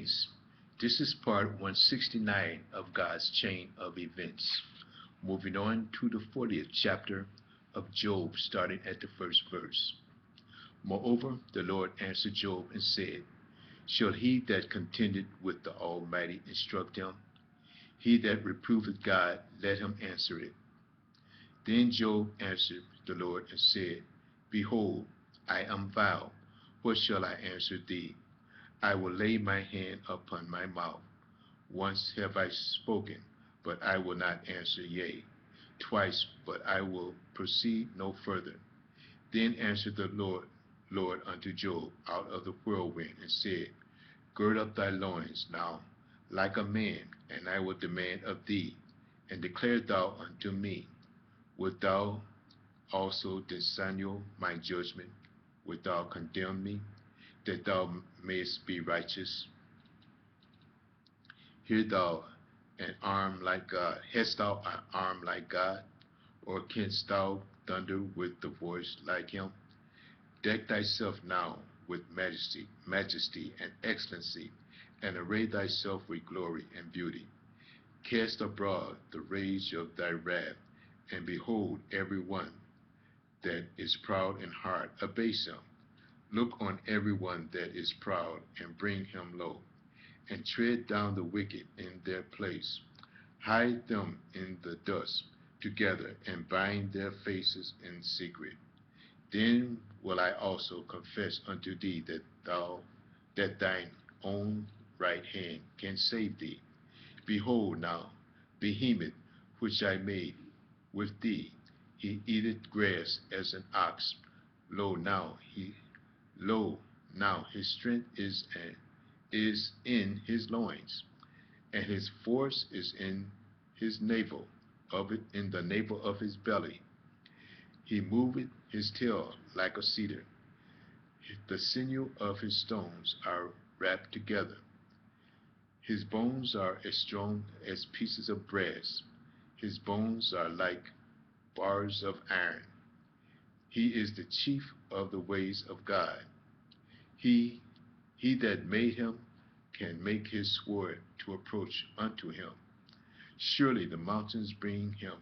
days. This is part 169 of God's chain of events. Moving on to the 40th chapter of Job, starting at the first verse. Moreover, the Lord answered Job and said, Shall he that contended with the Almighty instruct him? He that reproveth God, let him answer it. Then Job answered the Lord and said, Behold, I am vile. What shall I answer thee? I will lay my hand upon my mouth. Once have I spoken, but I will not answer yea. Twice, but I will proceed no further. Then answered the Lord unto Job out of the whirlwind, and said, Gird up thy loins now, like a man, and I will demand of thee, and declare thou unto me. Wilt thou also disannul my judgment? Wilt thou condemn me, that thou mayest be righteous? Hear thou an arm like God. Hast thou an arm like God? Or canst thou thunder with the voice like him? Deck thyself now with majesty and excellency, and array thyself with glory and beauty. Cast abroad the rage of thy wrath, and behold every one that is proud in heart, abase him. Look on every one that is proud, and bring him low, and tread down the wicked in their place. Hide them in the dust together, and bind their faces in secret. Then will I also confess unto thee that thine own right hand can save thee. Behold now, Behemoth, which I made with thee, he eateth grass as an ox. Lo lo now his strength is in his loins, and his force is in his navel in the navel of his belly. He moveth his tail like a cedar. The sinew of his stones are wrapped together. His bones are as strong as pieces of brass. His bones are like bars of iron. He is the chief of the ways of God. He that made him can make his sword to approach unto him. Surely the mountains bring him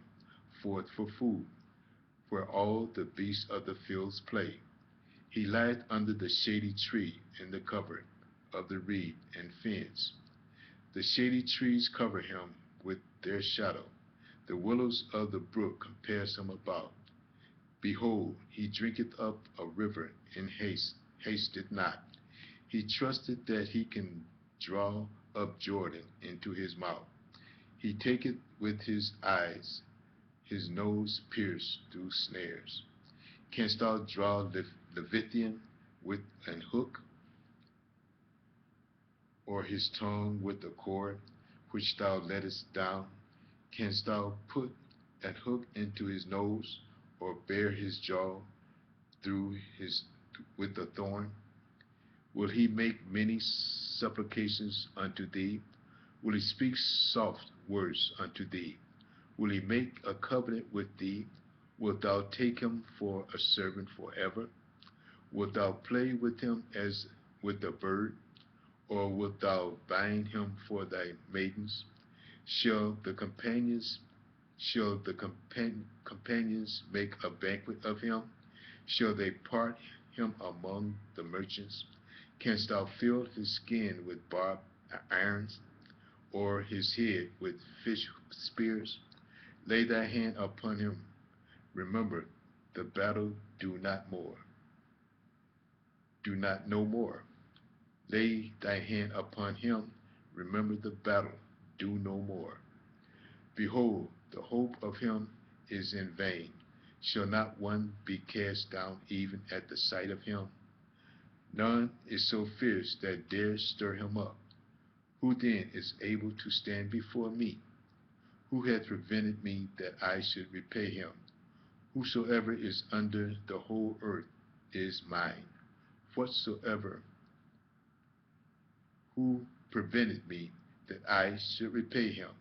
forth for food, where all the beasts of the fields play. He lieth under the shady tree in the covert of the reed and fence. The shady trees cover him with their shadow. The willows of the brook compass him about. Behold, he drinketh up a river in haste, hasted not. He trusted that he can draw up Jordan into his mouth. He taketh with his eyes, his nose pierced through snares. Canst thou draw Leviathan with an hook, or his tongue with a cord which thou lettest down? Canst thou put an hook into his nose, or bear his jaw through with a thorn? Will he make many supplications unto thee? Will he speak soft words unto thee? Will he make a covenant with thee? Wilt thou take him for a servant forever? Wilt thou play with him as with a bird? Or wilt thou bind him for thy maidens? Shall the companions make a banquet of him? Shall they part him among the merchants? Canst thou fill his skin with barbed irons, or his head with fish spears? Lay thy hand upon him. Remember the battle, do not no more. Lay thy hand upon him. Remember the battle, do no more. Behold, the hope of him is in vain. Shall not one be cast down even at the sight of him? None is so fierce that dare stir him up. Who then is able to stand before me? Who hath prevented me that I should repay him? Whosoever is under the whole earth is mine. Whatsoever, who prevented me that I should repay him?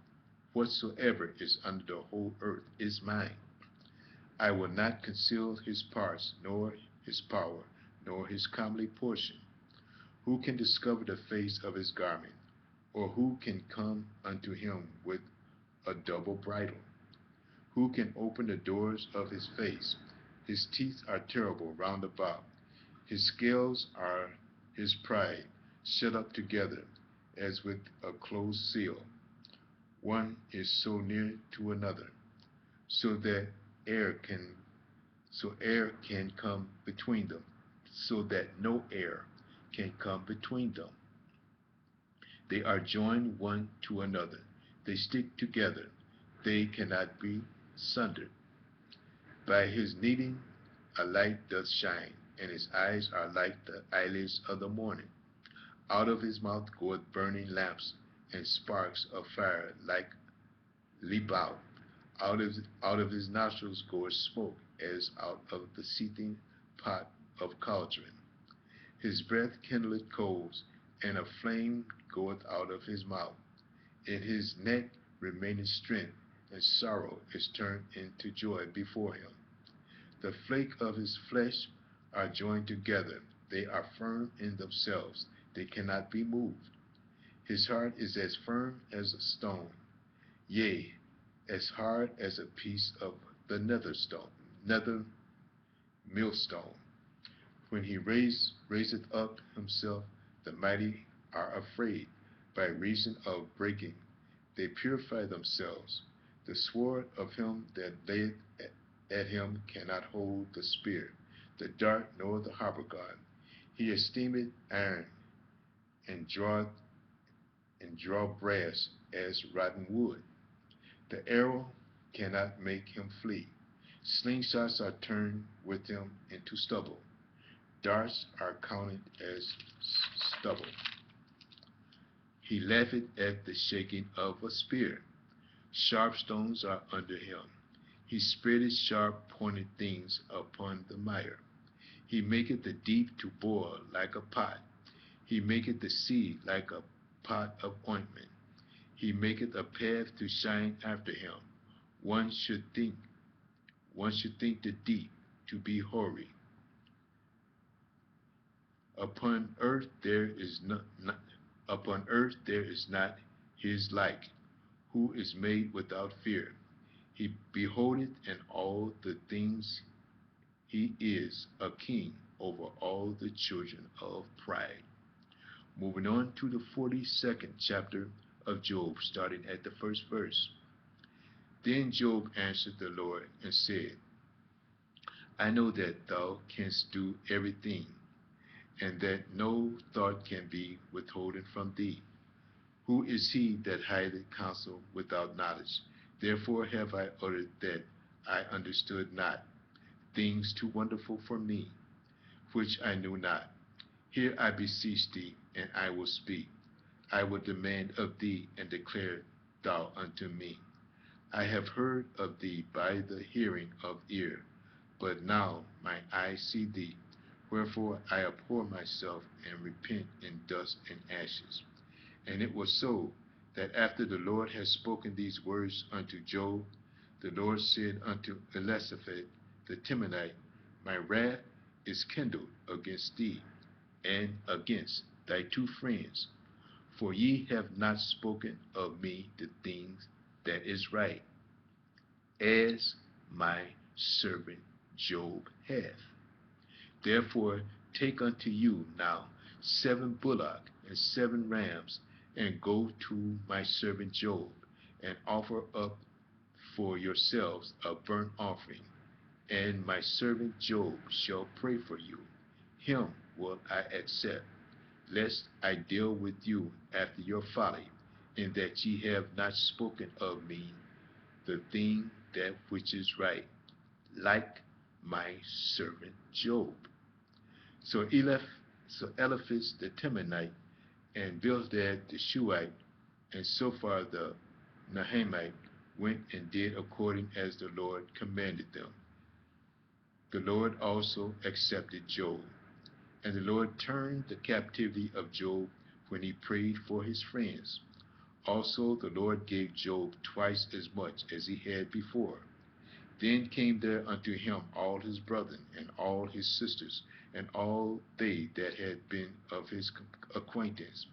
Whatsoever is under the whole earth is mine. I will not conceal his parts, nor his power, nor his comely portion. Who can discover the face of his garment? Or who can come unto him with a double bridle? Who can open the doors of his face? His teeth are terrible round about. His scales are his pride, shut up together as with a closed seal. One is so near to another, so that air can air can come between them, so that no air can come between them. They are joined one to another. They stick together. They cannot be sundered. By his kneading a light doth shine, and his eyes are like the eyelids of the morning. Out of his mouth goeth burning lamps, and sparks of fire like leap out. Out of his nostrils goeth smoke, as out of the seething pot of cauldron. His breath kindleth coals, and a flame goeth out of his mouth. In his neck remaineth strength, and sorrow is turned into joy before him. The flake of his flesh are joined together. They are firm in themselves. They cannot be moved. His heart is as firm as a stone, yea, as hard as a piece of the nether millstone. When he raiseth up himself, the mighty are afraid. By reason of breaking, they purify themselves. The sword of him that layeth at him cannot hold the spear, the dart nor the habergeon. He esteemeth iron, and draw brass as rotten wood. The arrow cannot make him flee. Slingshots are turned with him into stubble. Darts are counted as stubble. He laugheth at the shaking of a spear. Sharp stones are under him. He spreadeth sharp pointed things upon the mire. He maketh the deep to boil like a pot. He maketh the sea like a pot of ointment. He maketh a path to shine after him. One should think, one should think the deep to be hoary. Upon earth there is upon earth there is not his like, who is made without fear. He beholdeth in all the things. He is a king over all the children of pride. Moving on to the 42nd chapter of Job, starting at the first verse. Then Job answered the Lord and said, I know that thou canst do everything, and that no thought can be withholden from thee. Who is he that hideth counsel without knowledge? Therefore have I uttered that I understood not, things too wonderful for me, which I knew not. Here I beseech thee, and I will speak. I will demand of thee, and declare thou unto me. I have heard of thee by the hearing of ear, but now my eyes see thee. Wherefore I abhor myself, and repent in dust and ashes. And it was so, that after the Lord had spoken these words unto Job, the Lord said unto Eliphaz the Temanite, My wrath is kindled against thee, and against thy two friends, for ye have not spoken of me the things that is right, as my servant Job hath. Therefore take unto you now 7 bullocks and 7 rams, and go to my servant Job, and offer up for yourselves a burnt offering, and my servant Job shall pray for you. Him will I accept, lest I deal with you after your folly, in that ye have not spoken of me the thing that which is right, like my servant Job. So Eliphaz the Temanite, and Bildad the Shuhite, and Zophar the Naamite went and did according as the Lord commanded them. The Lord also accepted Job. And the Lord turned the captivity of Job when he prayed for his friends. Also the Lord gave Job twice as much as he had before. Then came there unto him all his brethren, and all his sisters, and all they that had been of his acquaintance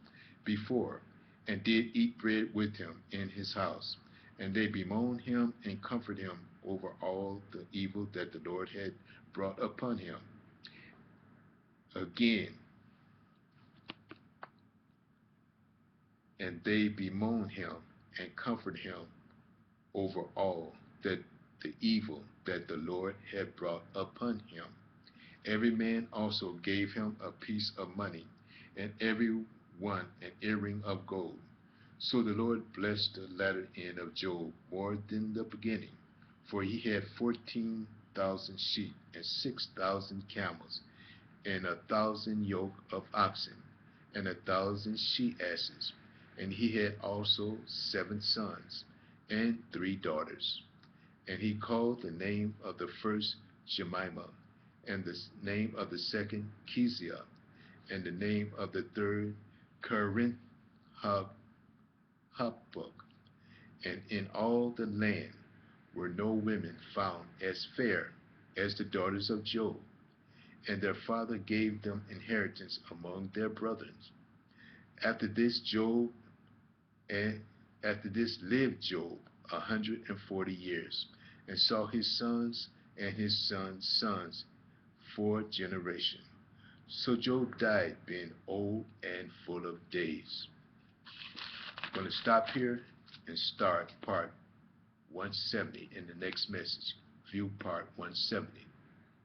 before, and did eat bread with him in his house. And they bemoaned him and comforted him over all the evil that the Lord had brought upon him. Again, and they bemoaned him and comforted him over all that the evil that the Lord had brought upon him. Every man also gave him a piece of money, and every one an earring of gold. So the Lord blessed the latter end of Job more than the beginning, for he had 14,000 sheep, and 6,000 camels, and 1,000 yoke of oxen, and 1,000 she asses. And he had also 7 sons, and 3 daughters. And he called the name of the first Jemimah, and the name of the second Keziah, and the name of the third Corinth Hapuk. And in all the land were no women found as fair as the daughters of Job, and their father gave them inheritance among their brethren. After this Job and after this lived Job 140 years, and saw his sons and his sons' sons 4 generations. So Job died, being old and full of days. I'm going to stop here and start part 170 in the next message. View part 170.